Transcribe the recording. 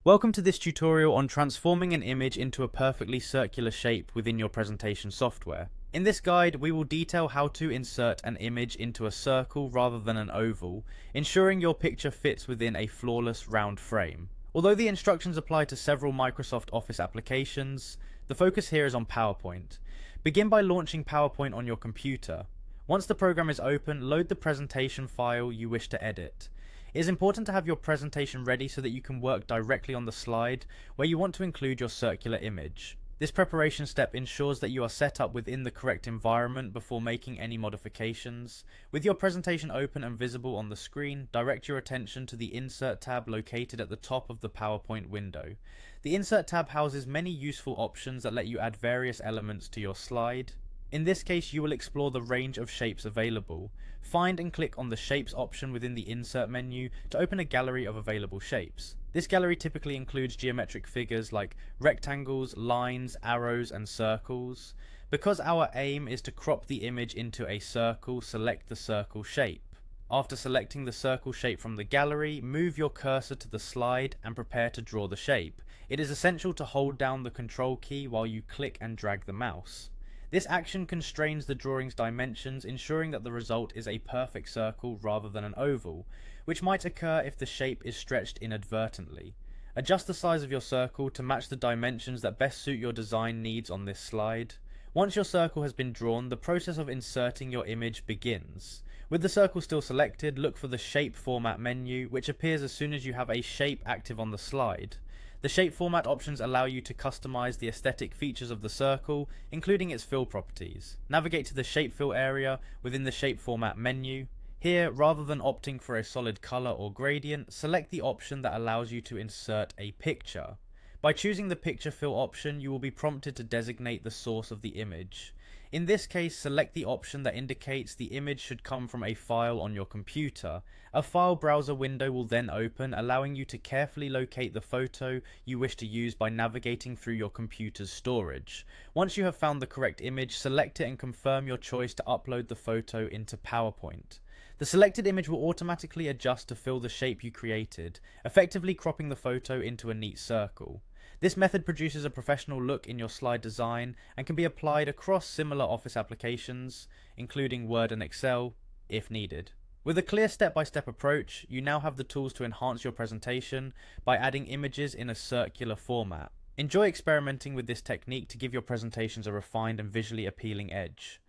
Welcome to this tutorial on transforming an image into a perfectly circular shape within your presentation software. In this guide, we will detail how to insert an image into a circle rather than an oval, ensuring your picture fits within a flawless round frame. Although the instructions apply to several Microsoft Office applications, the focus here is on PowerPoint. Begin by launching PowerPoint on your computer. Once the program is open, load the presentation file you wish to edit. It is important to have your presentation ready so that you can work directly on the slide where you want to include your circular image. This preparation step ensures that you are set up within the correct environment before making any modifications. With your presentation open and visible on the screen, direct your attention to the Insert tab located at the top of the PowerPoint window. The Insert tab houses many useful options that let you add various elements to your slide. In this case, you will explore the range of shapes available. Find and click on the Shapes option within the Insert menu to open a gallery of available shapes. This gallery typically includes geometric figures like rectangles, lines, arrows, and circles. Because our aim is to crop the image into a circle, select the circle shape. After selecting the circle shape from the gallery, move your cursor to the slide and prepare to draw the shape. It is essential to hold down the Control key while you click and drag the mouse. This action constrains the drawing's dimensions, ensuring that the result is a perfect circle rather than an oval, which might occur if the shape is stretched inadvertently. Adjust the size of your circle to match the dimensions that best suit your design needs on this slide. Once your circle has been drawn, the process of inserting your image begins. With the circle still selected, look for the Shape Format menu, which appears as soon as you have a shape active on the slide. The shape format options allow you to customize the aesthetic features of the circle, including its fill properties. Navigate to the shape fill area within the shape format menu. Here, rather than opting for a solid color or gradient, select the option that allows you to insert a picture. By choosing the picture fill option, you will be prompted to designate the source of the image. In this case, select the option that indicates the image should come from a file on your computer. A file browser window will then open, allowing you to carefully locate the photo you wish to use by navigating through your computer's storage. Once you have found the correct image, select it and confirm your choice to upload the photo into PowerPoint. The selected image will automatically adjust to fill the shape you created, effectively cropping the photo into a neat circle. This method produces a professional look in your slide design and can be applied across similar Office applications, including Word and Excel, if needed. With a clear step-by-step approach, you now have the tools to enhance your presentation by adding images in a circular format. Enjoy experimenting with this technique to give your presentations a refined and visually appealing edge.